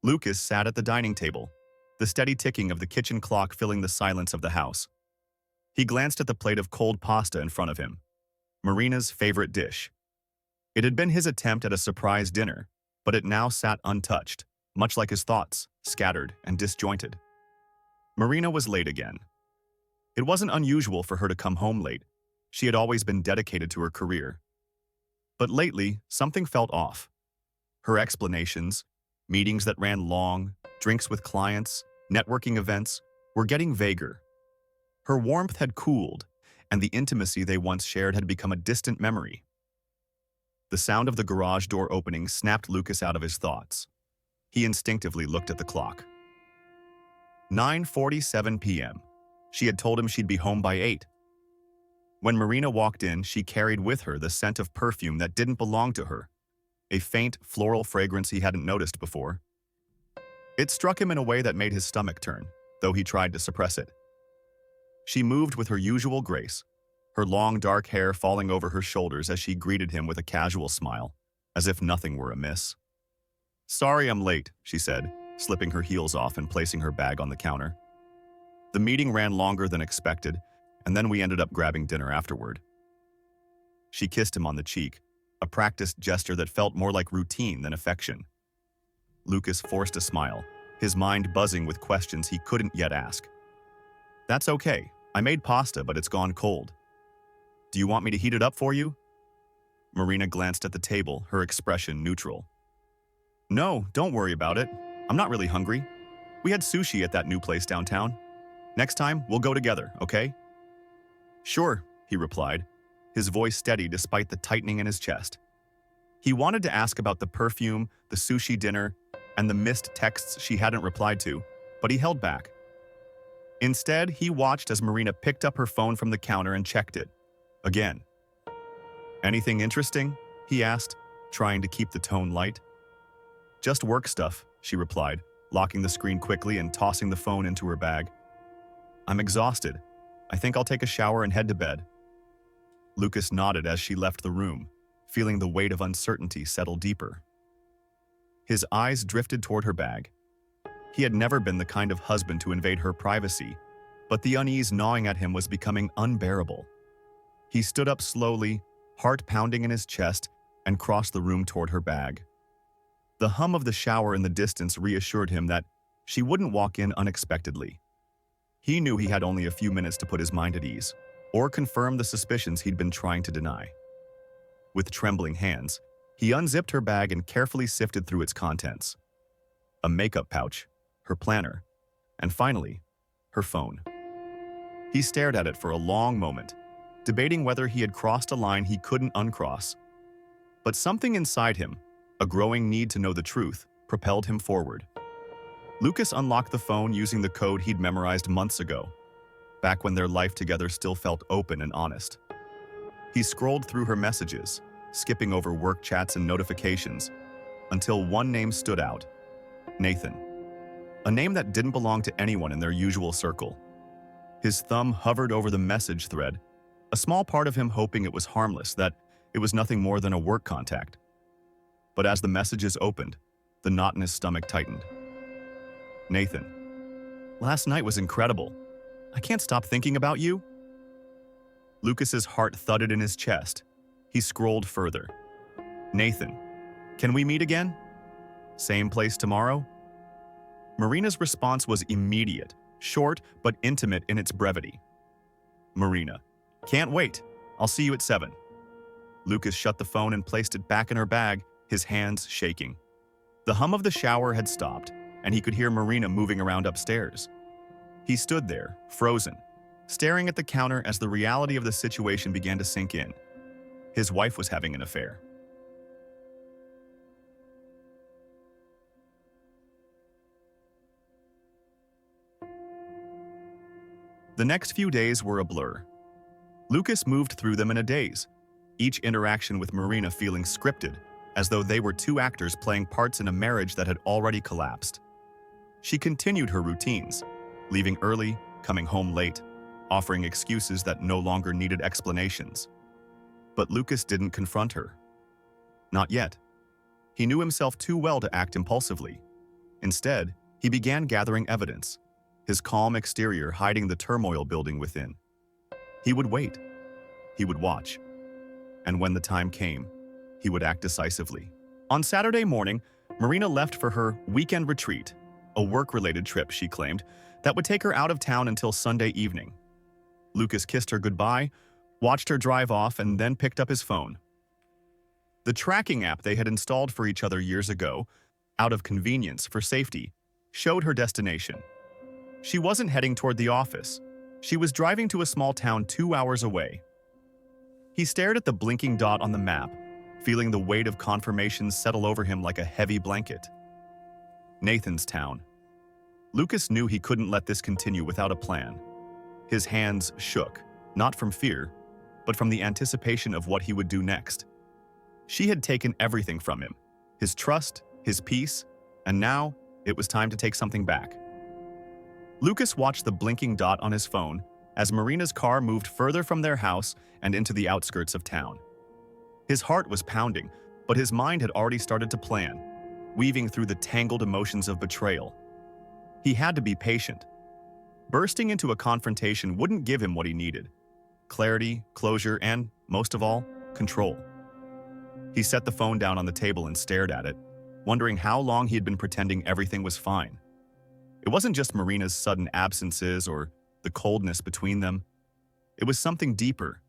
Lucas sat at the dining table, the steady ticking of the kitchen clock filling the silence of the house. He glanced at the plate of cold pasta in front of him, Marina's favorite dish. It had been his attempt at a surprise dinner, but it now sat untouched, much like his thoughts, scattered and disjointed. Marina was late again. It wasn't unusual for her to come home late. She had always been dedicated to her career. But lately, something felt off. Her explanations, meetings that ran long, drinks with clients, networking events, were getting vaguer. Her warmth had cooled, and the intimacy they once shared had become a distant memory. The sound of the garage door opening snapped Lucas out of his thoughts. He instinctively looked at the clock. 9:47 p.m. She had told him she'd be home by 8. When Marina walked in, she carried with her the scent of perfume that didn't belong to her, a faint, floral fragrance he hadn't noticed before. It struck him in a way that made his stomach turn, though he tried to suppress it. She moved with her usual grace, her long dark hair falling over her shoulders as she greeted him with a casual smile, as if nothing were amiss. "Sorry I'm late," she said, slipping her heels off and placing her bag on the counter. "The meeting ran longer than expected, and then we ended up grabbing dinner afterward." She kissed him on the cheek, a practiced gesture that felt more like routine than affection. Lucas forced a smile, his mind buzzing with questions he couldn't yet ask. "That's okay. I made pasta, but it's gone cold. Do you want me to heat it up for you?" Marina glanced at the table, her expression neutral. "No, don't worry about it. I'm not really hungry. We had sushi at that new place downtown. Next time, we'll go together, okay?" "Sure," he replied, his voice steady despite the tightening in his chest. He wanted to ask about the perfume, the sushi dinner, and the missed texts she hadn't replied to, but he held back. Instead, he watched as Marina picked up her phone from the counter and checked it. Again. "Anything interesting?" he asked, trying to keep the tone light. "Just work stuff," she replied, locking the screen quickly and tossing the phone into her bag. "I'm exhausted. I think I'll take a shower and head to bed." Lucas nodded as she left the room, feeling the weight of uncertainty settle deeper. His eyes drifted toward her bag. He had never been the kind of husband to invade her privacy, but the unease gnawing at him was becoming unbearable. He stood up slowly, heart pounding in his chest, and crossed the room toward her bag. The hum of the shower in the distance reassured him that she wouldn't walk in unexpectedly. He knew he had only a few minutes to put his mind at ease, or confirm the suspicions he'd been trying to deny. With trembling hands, he unzipped her bag and carefully sifted through its contents. A makeup pouch, her planner, and finally, her phone. He stared at it for a long moment, debating whether he had crossed a line he couldn't uncross. But something inside him, a growing need to know the truth, propelled him forward. Lucas unlocked the phone using the code he'd memorized months ago, back when their life together still felt open and honest. He scrolled through her messages, skipping over work chats and notifications, until one name stood out: Nathan. A name that didn't belong to anyone in their usual circle. His thumb hovered over the message thread, a small part of him hoping it was harmless, that it was nothing more than a work contact. But as the messages opened, the knot in his stomach tightened. "Nathan, last night was incredible. I can't stop thinking about you." Lucas's heart thudded in his chest. He scrolled further. "Nathan, can we meet again? Same place tomorrow?" Marina's response was immediate, short but intimate in its brevity. "Marina, can't wait. I'll see you at 7. Lucas shut the phone and placed it back in her bag, his hands shaking. The hum of the shower had stopped, and he could hear Marina moving around upstairs. He stood there, frozen, staring at the counter as the reality of the situation began to sink in. His wife was having an affair. The next few days were a blur. Lucas moved through them in a daze, each interaction with Marina feeling scripted, as though they were two actors playing parts in a marriage that had already collapsed. She continued her routines, leaving early, coming home late, offering excuses that no longer needed explanations. But Lucas didn't confront her. Not yet. He knew himself too well to act impulsively. Instead, he began gathering evidence, his calm exterior hiding the turmoil building within. He would wait. He would watch. And when the time came, he would act decisively. On Saturday morning, Marina left for her weekend retreat, a work-related trip, she claimed, that would take her out of town until Sunday evening. Lucas kissed her goodbye, watched her drive off, and then picked up his phone. The tracking app they had installed for each other years ago, out of convenience for safety, showed her destination. She wasn't heading toward the office. She was driving to a small town 2 hours away. He stared at the blinking dot on the map, feeling the weight of confirmation settle over him like a heavy blanket. Nathan's town. Lucas knew he couldn't let this continue without a plan. His hands shook, not from fear, but from the anticipation of what he would do next. She had taken everything from him, his trust, his peace, and now it was time to take something back. Lucas watched the blinking dot on his phone as Marina's car moved further from their house and into the outskirts of town. His heart was pounding, but his mind had already started to plan, weaving through the tangled emotions of betrayal. He had to be patient. Bursting into a confrontation wouldn't give him what he needed: clarity, closure, and, most of all, control. He set the phone down on the table and stared at it, wondering how long he had been pretending everything was fine. It wasn't just Marina's sudden absences or the coldness between them. It was something deeper,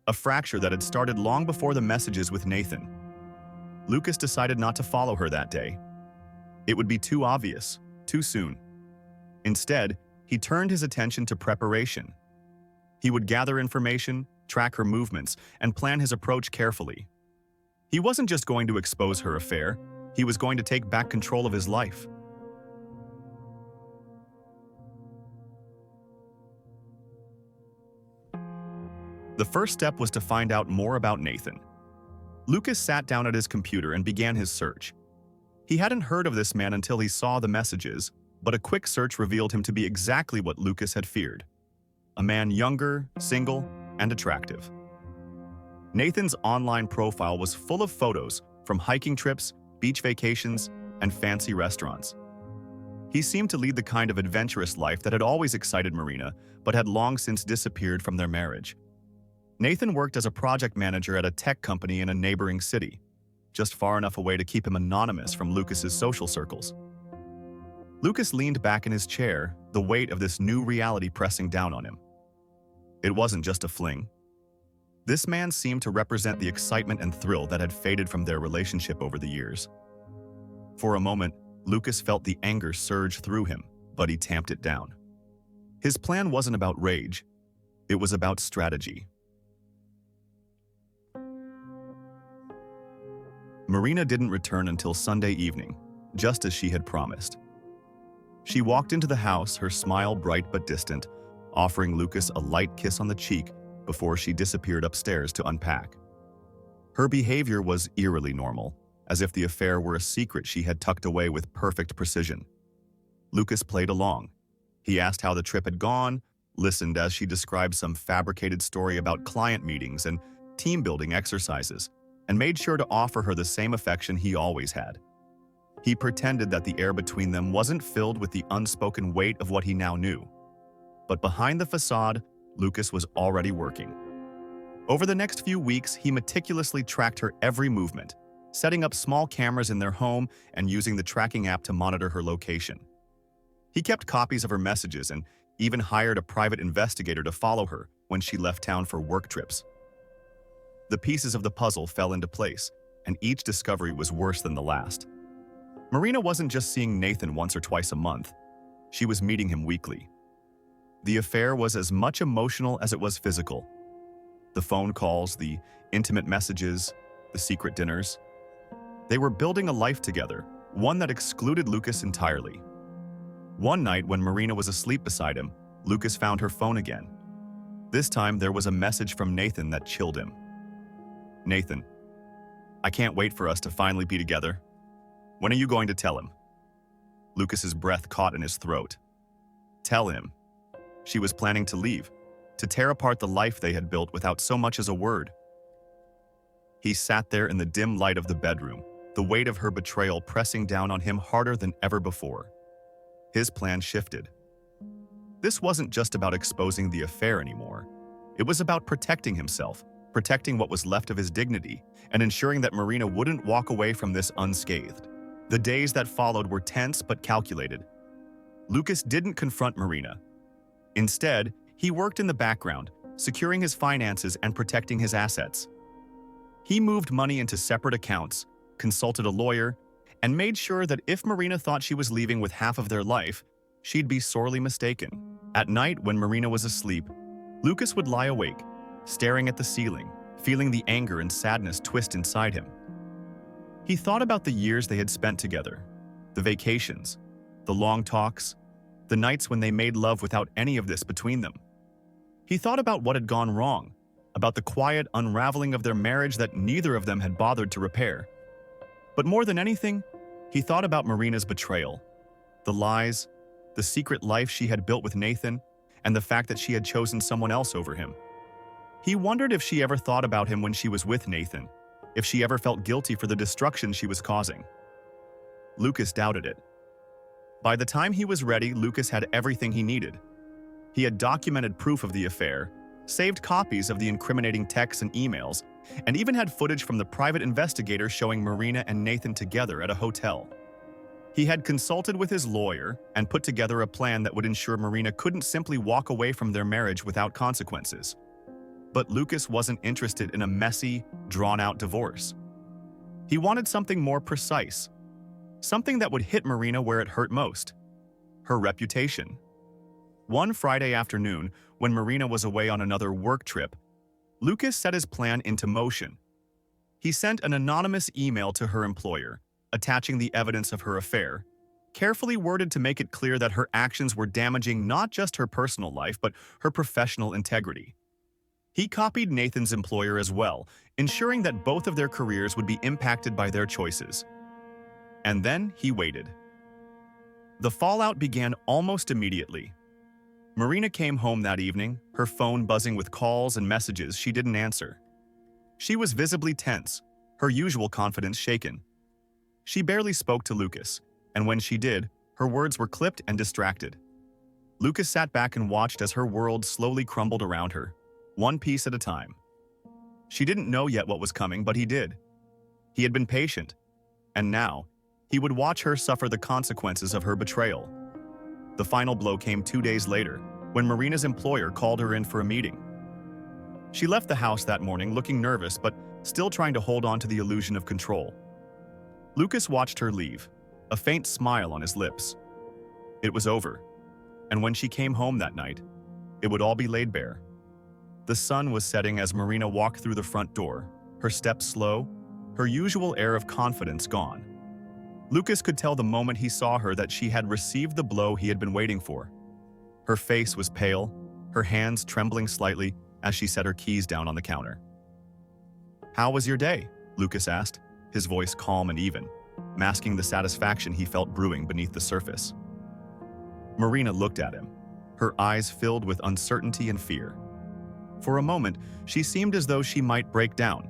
a fracture that had started long before the messages with Nathan. Lucas decided not to follow her that day. It would be too obvious, too soon. Instead, he turned his attention to preparation. He would gather information, track her movements, and plan his approach carefully. He wasn't just going to expose her affair, he was going to take back control of his life. The first step was to find out more about Nathan. Lucas sat down at his computer and began his search. He hadn't heard of this man until he saw the messages, but a quick search revealed him to be exactly what Lucas had feared: a man younger, single, and attractive. Nathan's online profile was full of photos from hiking trips, beach vacations, and fancy restaurants. He seemed to lead the kind of adventurous life that had always excited Marina, but had long since disappeared from their marriage. Nathan worked as a project manager at a tech company in a neighboring city, just far enough away to keep him anonymous from Lucas's social circles. Lucas leaned back in his chair, the weight of this new reality pressing down on him. It wasn't just a fling. This man seemed to represent the excitement and thrill that had faded from their relationship over the years. For a moment, Lucas felt the anger surge through him, but he tamped it down. His plan wasn't about rage. It was about strategy. Marina didn't return until Sunday evening, just as she had promised. She walked into the house, her smile bright but distant, offering Lucas a light kiss on the cheek before she disappeared upstairs to unpack. Her behavior was eerily normal, as if the affair were a secret she had tucked away with perfect precision. Lucas played along. He asked how the trip had gone, listened as she described some fabricated story about client meetings and team-building exercises, and made sure to offer her the same affection he always had. He pretended that the air between them wasn't filled with the unspoken weight of what he now knew. But behind the facade, Lucas was already working. Over the next few weeks, he meticulously tracked her every movement, setting up small cameras in their home and using the tracking app to monitor her location. He kept copies of her messages and even hired a private investigator to follow her when she left town for work trips. The pieces of the puzzle fell into place, and each discovery was worse than the last. Marina wasn't just seeing Nathan once or twice a month. She was meeting him weekly. The affair was as much emotional as it was physical. The phone calls, the intimate messages, the secret dinners. They were building a life together, one that excluded Lucas entirely. One night when Marina was asleep beside him, Lucas found her phone again. This time there was a message from Nathan that chilled him. "Nathan, I can't wait for us to finally be together. When are you going to tell him?" Lucas's breath caught in his throat. Tell him. She was planning to leave, to tear apart the life they had built without so much as a word. He sat there in the dim light of the bedroom, the weight of her betrayal pressing down on him harder than ever before. His plan shifted. This wasn't just about exposing the affair anymore. It was about protecting himself, protecting what was left of his dignity, and ensuring that Marina wouldn't walk away from this unscathed. The days that followed were tense but calculated. Lucas didn't confront Marina. Instead, he worked in the background, securing his finances and protecting his assets. He moved money into separate accounts, consulted a lawyer, and made sure that if Marina thought she was leaving with half of their life, she'd be sorely mistaken. At night, when Marina was asleep, Lucas would lie awake, staring at the ceiling, feeling the anger and sadness twist inside him. He thought about the years they had spent together, the vacations, the long talks, the nights when they made love without any of this between them. He thought about what had gone wrong, about the quiet unraveling of their marriage that neither of them had bothered to repair. But more than anything, he thought about Marina's betrayal, the lies, the secret life she had built with Nathan, and the fact that she had chosen someone else over him. He wondered if she ever thought about him when she was with Nathan, if she ever felt guilty for the destruction she was causing. Lucas doubted it. By the time he was ready, Lucas had everything he needed. He had documented proof of the affair, saved copies of the incriminating texts and emails, and even had footage from the private investigator showing Marina and Nathan together at a hotel. He had consulted with his lawyer and put together a plan that would ensure Marina couldn't simply walk away from their marriage without consequences. But Lucas wasn't interested in a messy, drawn-out divorce. He wanted something more precise, something that would hit Marina where it hurt most: her reputation. One Friday afternoon, when Marina was away on another work trip, Lucas set his plan into motion. He sent an anonymous email to her employer, attaching the evidence of her affair, carefully worded to make it clear that her actions were damaging not just her personal life, but her professional integrity. He copied Nathan's employer as well, ensuring that both of their careers would be impacted by their choices. And then he waited. The fallout began almost immediately. Marina came home that evening, her phone buzzing with calls and messages she didn't answer. She was visibly tense, her usual confidence shaken. She barely spoke to Lucas, and when she did, her words were clipped and distracted. Lucas sat back and watched as her world slowly crumbled around her, one piece at a time. She didn't know yet what was coming, but he did. He had been patient, and now, he would watch her suffer the consequences of her betrayal. The final blow came 2 days later, when Marina's employer called her in for a meeting. She left the house that morning looking nervous, but still trying to hold on to the illusion of control. Lucas watched her leave, a faint smile on his lips. It was over, and when she came home that night, it would all be laid bare. The sun was setting as Marina walked through the front door, her steps slow, her usual air of confidence gone. Lucas could tell the moment he saw her that she had received the blow he had been waiting for. Her face was pale, her hands trembling slightly as she set her keys down on the counter. "How was your day?" Lucas asked, his voice calm and even, masking the satisfaction he felt brewing beneath the surface. Marina looked at him, her eyes filled with uncertainty and fear. For a moment, she seemed as though she might break down,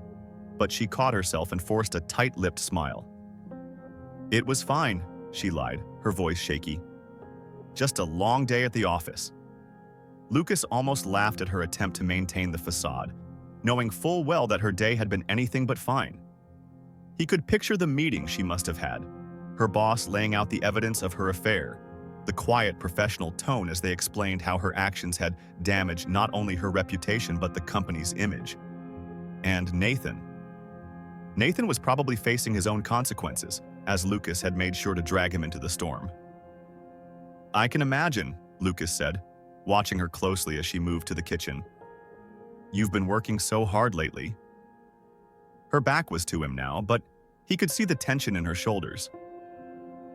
but she caught herself and forced a tight-lipped smile. "It was fine," she lied, her voice shaky. "Just a long day at the office." Lucas almost laughed at her attempt to maintain the facade, knowing full well that her day had been anything but fine. He could picture the meeting she must have had, her boss laying out the evidence of her affair, the quiet professional tone as they explained how her actions had damaged not only her reputation but the company's image. And Nathan. Nathan was probably facing his own consequences, as Lucas had made sure to drag him into the storm. "I can imagine," Lucas said, watching her closely as she moved to the kitchen. "You've been working so hard lately." Her back was to him now, but he could see the tension in her shoulders.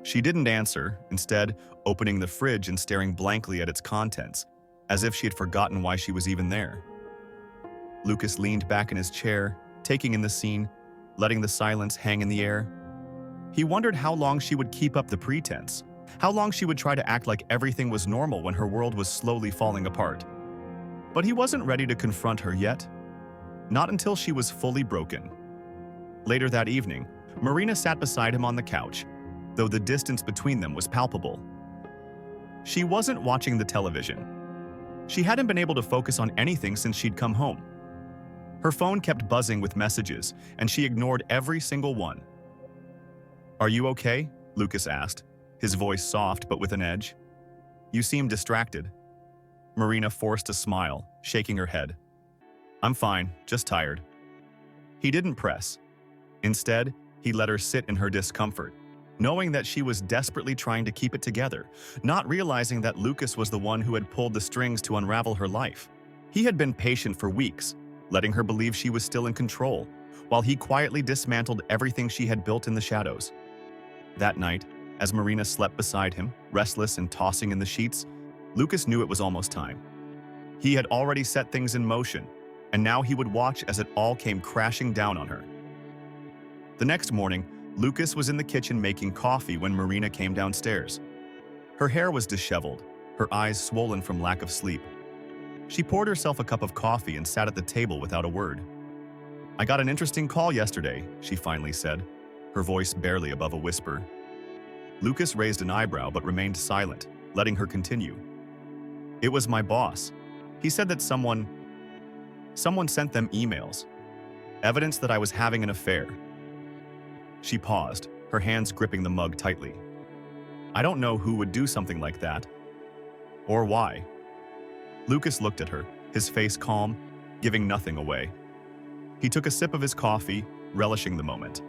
She didn't answer, instead opening the fridge and staring blankly at its contents, as if she had forgotten why she was even there. Lucas leaned back in his chair, taking in the scene, letting the silence hang in the air. He wondered how long she would keep up the pretense, how long she would try to act like everything was normal when her world was slowly falling apart. But he wasn't ready to confront her yet. Not until she was fully broken. Later that evening, Marina sat beside him on the couch, though the distance between them was palpable. She wasn't watching the television. She hadn't been able to focus on anything since she'd come home. Her phone kept buzzing with messages, and she ignored every single one. "Are you okay?" Lucas asked, his voice soft but with an edge. "You seem distracted." Marina forced a smile, shaking her head. "I'm fine, just tired." He didn't press. Instead, he let her sit in her discomfort, knowing that she was desperately trying to keep it together, not realizing that Lucas was the one who had pulled the strings to unravel her life. He had been patient for weeks, letting her believe she was still in control, while he quietly dismantled everything she had built in the shadows. That night, as Marina slept beside him, restless and tossing in the sheets, Lucas knew it was almost time. He had already set things in motion, and now he would watch as it all came crashing down on her. The next morning, Lucas was in the kitchen making coffee when Marina came downstairs. Her hair was disheveled, her eyes swollen from lack of sleep. She poured herself a cup of coffee and sat at the table without a word. "I got an interesting call yesterday," she finally said, her voice barely above a whisper. Lucas raised an eyebrow but remained silent, letting her continue. "It was my boss. He said that someone sent them emails, evidence that I was having an affair." She paused, her hands gripping the mug tightly. "I don't know who would do something like that. Or why." Lucas looked at her, his face calm, giving nothing away. He took a sip of his coffee, relishing the moment.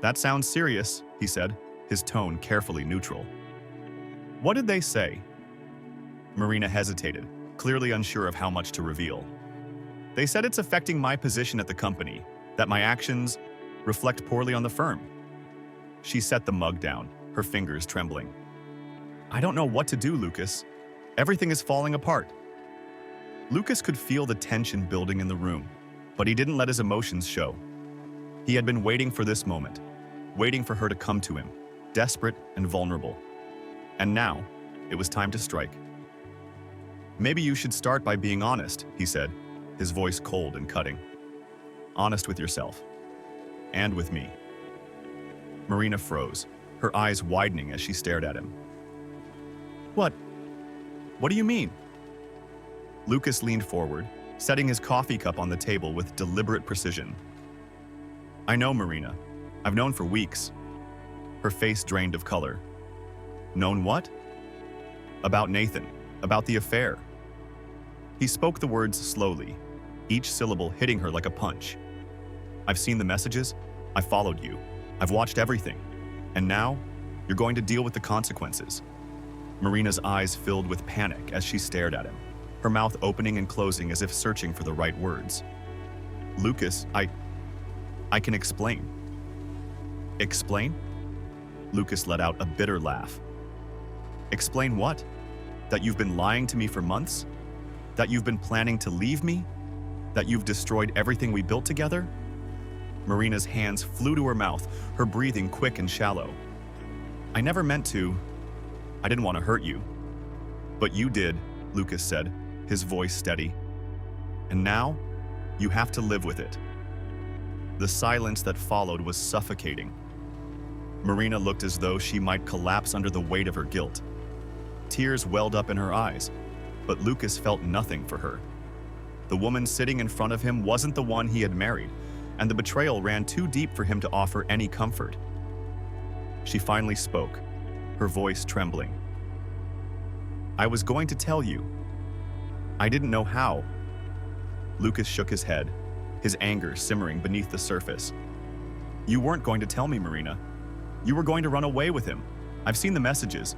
"That sounds serious," he said, his tone carefully neutral. "What did they say?" Marina hesitated, clearly unsure of how much to reveal. "They said it's affecting my position at the company, that my actions reflect poorly on the firm." She set the mug down, her fingers trembling. "I don't know what to do, Lucas. Everything is falling apart." Lucas could feel the tension building in the room, but he didn't let his emotions show. He had been waiting for this moment, waiting for her to come to him, desperate and vulnerable. And now, it was time to strike. "Maybe you should start by being honest," he said, his voice cold and cutting. "Honest with yourself. And with me." Marina froze, her eyes widening as she stared at him. What do you mean?" Lucas leaned forward, setting his coffee cup on the table with deliberate precision. "I know, Marina. I've known for weeks." Her face drained of color. "Known what?" "About Nathan, about the affair." He spoke the words slowly, each syllable hitting her like a punch. "I've seen the messages, I followed you, I've watched everything, and now you're going to deal with the consequences." Marina's eyes filled with panic as she stared at him, her mouth opening and closing as if searching for the right words. "Lucas, I can explain." "Explain?" Lucas let out a bitter laugh. "Explain what? That you've been lying to me for months? That you've been planning to leave me? That you've destroyed everything we built together?" Marina's hands flew to her mouth, her breathing quick and shallow. "I never meant to. I didn't want to hurt you." "But you did," Lucas said, his voice steady. "And now, you have to live with it." The silence that followed was suffocating. Marina looked as though she might collapse under the weight of her guilt. Tears welled up in her eyes, but Lucas felt nothing for her. The woman sitting in front of him wasn't the one he had married, and the betrayal ran too deep for him to offer any comfort. She finally spoke, her voice trembling. "I was going to tell you. I didn't know how." Lucas shook his head, his anger simmering beneath the surface. "You weren't going to tell me, Marina. You were going to run away with him. I've seen the messages.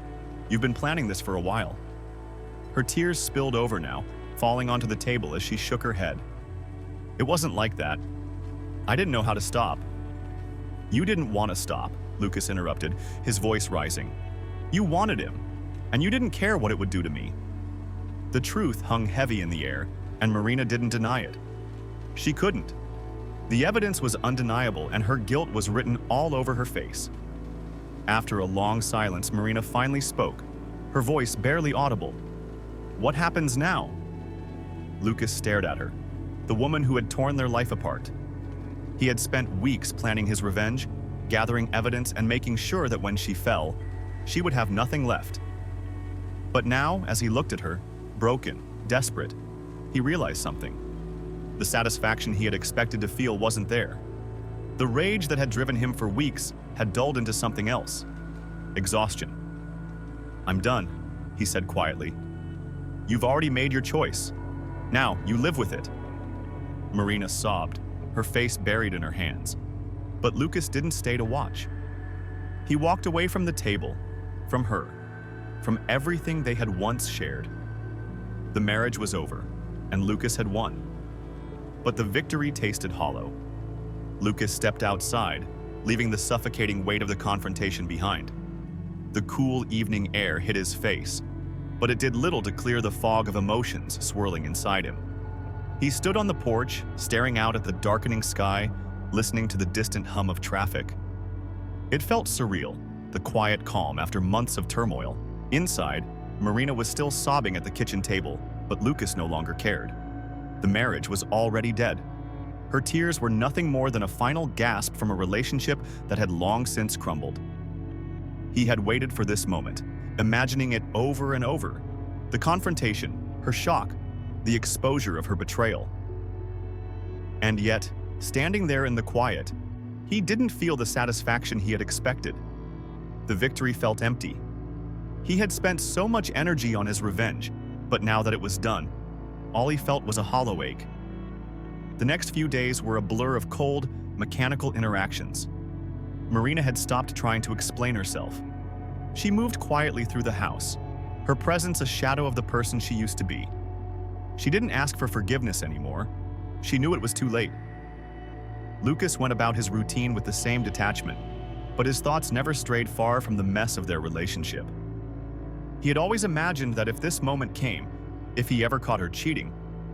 You've been planning this for a while." Her tears spilled over now, falling onto the table as she shook her head. "It wasn't like that. I didn't know how to stop." "You didn't want to stop," Lucas interrupted, his voice rising. "You wanted him, and you didn't care what it would do to me." The truth hung heavy in the air, and Marina didn't deny it. She couldn't. The evidence was undeniable, and her guilt was written all over her face. After a long silence, Marina finally spoke, her voice barely audible. "What happens now?" Lucas stared at her, the woman who had torn their life apart. He had spent weeks planning his revenge, gathering evidence and making sure that when she fell, she would have nothing left. But now, as he looked at her, broken, desperate, he realized something. The satisfaction he had expected to feel wasn't there. The rage that had driven him for weeks had dulled into something else. Exhaustion. "I'm done," he said quietly. "You've already made your choice. Now, you live with it." Marina sobbed, her face buried in her hands. But Lucas didn't stay to watch. He walked away from the table, from her, from everything they had once shared. The marriage was over, and Lucas had won. But the victory tasted hollow. Lucas stepped outside, leaving the suffocating weight of the confrontation behind. The cool evening air hit his face, but it did little to clear the fog of emotions swirling inside him. He stood on the porch, staring out at the darkening sky, listening to the distant hum of traffic. It felt surreal, the quiet calm after months of turmoil. Inside, Marina was still sobbing at the kitchen table, but Lucas no longer cared. The marriage was already dead. Her tears were nothing more than a final gasp from a relationship that had long since crumbled. He had waited for this moment, imagining it over and over. The confrontation, her shock, the exposure of her betrayal. And yet, standing there in the quiet, he didn't feel the satisfaction he had expected. The victory felt empty. He had spent so much energy on his revenge, but now that it was done, all he felt was a hollow ache. The next few days were a blur of cold, mechanical interactions. Marina had stopped trying to explain herself. She moved quietly through the house, her presence a shadow of the person she used to be. She didn't ask for forgiveness anymore. She knew it was too late. Lucas went about his routine with the same detachment, but his thoughts never strayed far from the mess of their relationship. He had always imagined that if this moment came, if he ever caught her cheating,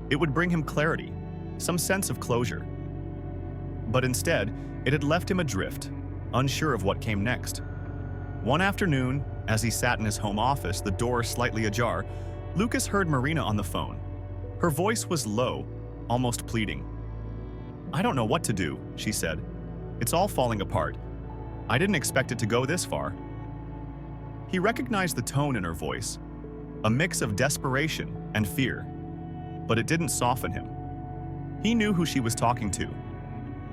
it would bring him clarity, some sense of closure. But instead, it had left him adrift, unsure of what came next. One afternoon, as he sat in his home office, the door slightly ajar, Lucas heard Marina on the phone. Her voice was low, almost pleading. "I don't know what to do," she said. "It's all falling apart. I didn't expect it to go this far." He recognized the tone in her voice, a mix of desperation and fear, but it didn't soften him. He knew who she was talking to,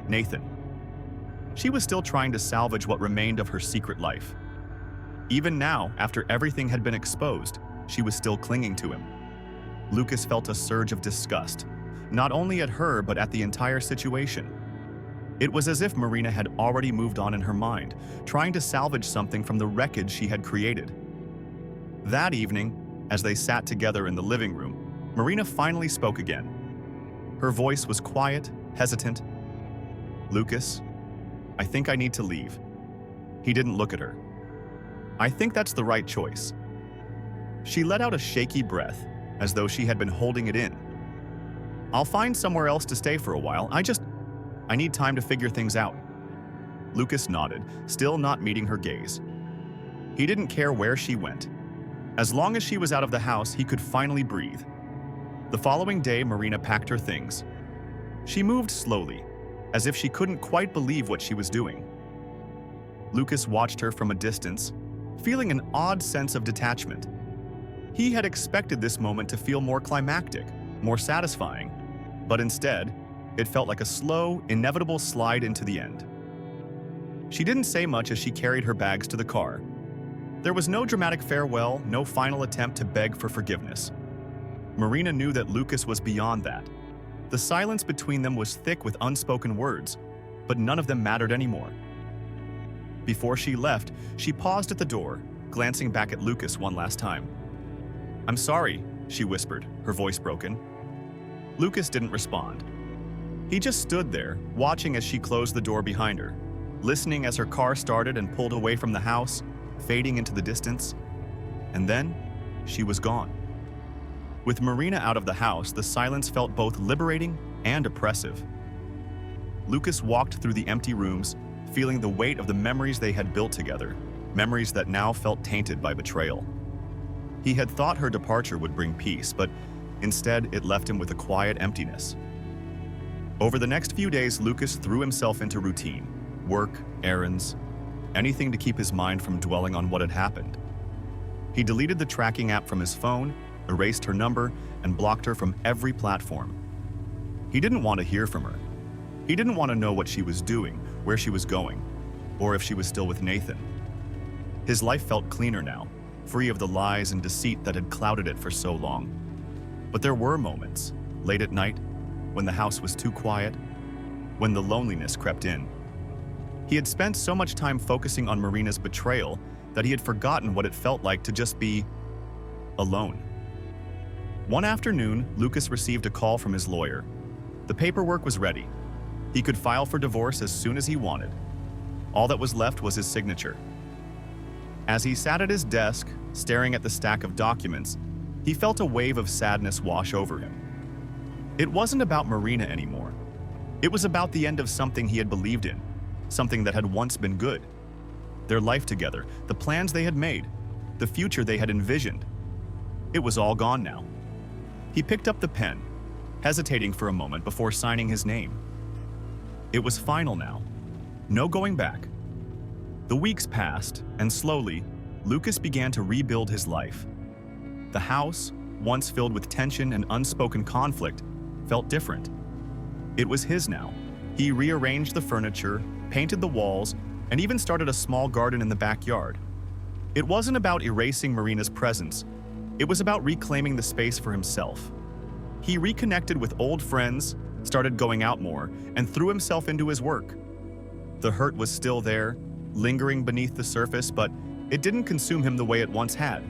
Nathan. She was still trying to salvage what remained of her secret life. Even now, after everything had been exposed, she was still clinging to him. Lucas felt a surge of disgust, not only at her but at the entire situation. It was as if Marina had already moved on in her mind, trying to salvage something from the wreckage she had created. That evening, as they sat together in the living room, Marina finally spoke again. Her voice was quiet, hesitant. "Lucas, I think I need to leave." He didn't look at her. "I think that's the right choice." She let out a shaky breath, as though she had been holding it in. "I'll find somewhere else to stay for a while. I need time to figure things out." Lucas nodded, still not meeting her gaze. He didn't care where she went. As long as she was out of the house, he could finally breathe. The following day, Marina packed her things. She moved slowly, as if she couldn't quite believe what she was doing. Lucas watched her from a distance, feeling an odd sense of detachment. He had expected this moment to feel more climactic, more satisfying, but instead, it felt like a slow, inevitable slide into the end. She didn't say much as she carried her bags to the car. There was no dramatic farewell, no final attempt to beg for forgiveness. Marina knew that Lucas was beyond that. The silence between them was thick with unspoken words, but none of them mattered anymore. Before she left, she paused at the door, glancing back at Lucas one last time. "I'm sorry," she whispered, her voice broken. Lucas didn't respond. He just stood there, watching as she closed the door behind her, listening as her car started and pulled away from the house, fading into the distance. And then, she was gone. With Marina out of the house, the silence felt both liberating and oppressive. Lucas walked through the empty rooms, feeling the weight of the memories they had built together, memories that now felt tainted by betrayal. He had thought her departure would bring peace, but instead it left him with a quiet emptiness. Over the next few days, Lucas threw himself into routine. work, errands, anything to keep his mind from dwelling on what had happened. He deleted the tracking app from his phone, erased her number, and blocked her from every platform. He didn't want to hear from her. He didn't want to know what she was doing, where she was going, or if she was still with Nathan. His life felt cleaner now, free of the lies and deceit that had clouded it for so long. But there were moments, late at night, when the house was too quiet, when the loneliness crept in. He had spent so much time focusing on Marina's betrayal that he had forgotten what it felt like to just be alone. One afternoon, Lucas received a call from his lawyer. The paperwork was ready. He could file for divorce as soon as he wanted. All that was left was his signature. As he sat at his desk, staring at the stack of documents, he felt a wave of sadness wash over him. It wasn't about Marina anymore. It was about the end of something he had believed in, something that had once been good. Their life together, the plans they had made, the future they had envisioned. It was all gone now. He picked up the pen, hesitating for a moment before signing his name. It was final now. No going back. The weeks passed, and slowly, Lucas began to rebuild his life. The house, once filled with tension and unspoken conflict, felt different. It was his now. He rearranged the furniture, painted the walls, and even started a small garden in the backyard. It wasn't about erasing Marina's presence. It was about reclaiming the space for himself. He reconnected with old friends, started going out more, and threw himself into his work. The hurt was still there, lingering beneath the surface, but it didn't consume him the way it once had.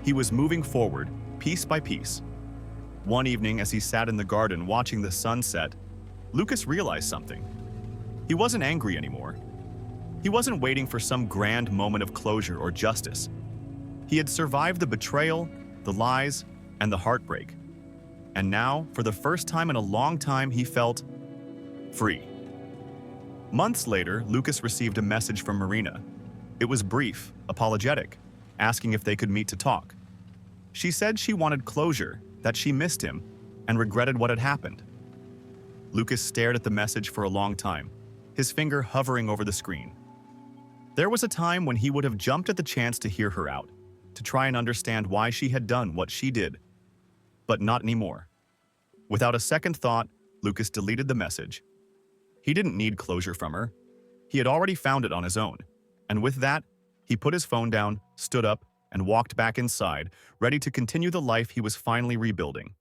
He was moving forward, piece by piece. One evening, as he sat in the garden watching the sunset, Lucas realized something. He wasn't angry anymore. He wasn't waiting for some grand moment of closure or justice. He had survived the betrayal, the lies, and the heartbreak. And now, for the first time in a long time, he felt free. Months later, Lucas received a message from Marina. It was brief, apologetic, asking if they could meet to talk. She said she wanted closure, that she missed him, and regretted what had happened. Lucas stared at the message for a long time, his finger hovering over the screen. There was a time when he would have jumped at the chance to hear her out, to try and understand why she had done what she did. But not anymore. Without a second thought, Lucas deleted the message. He didn't need closure from her. He had already found it on his own. And with that, he put his phone down, stood up, and walked back inside, ready to continue the life he was finally rebuilding.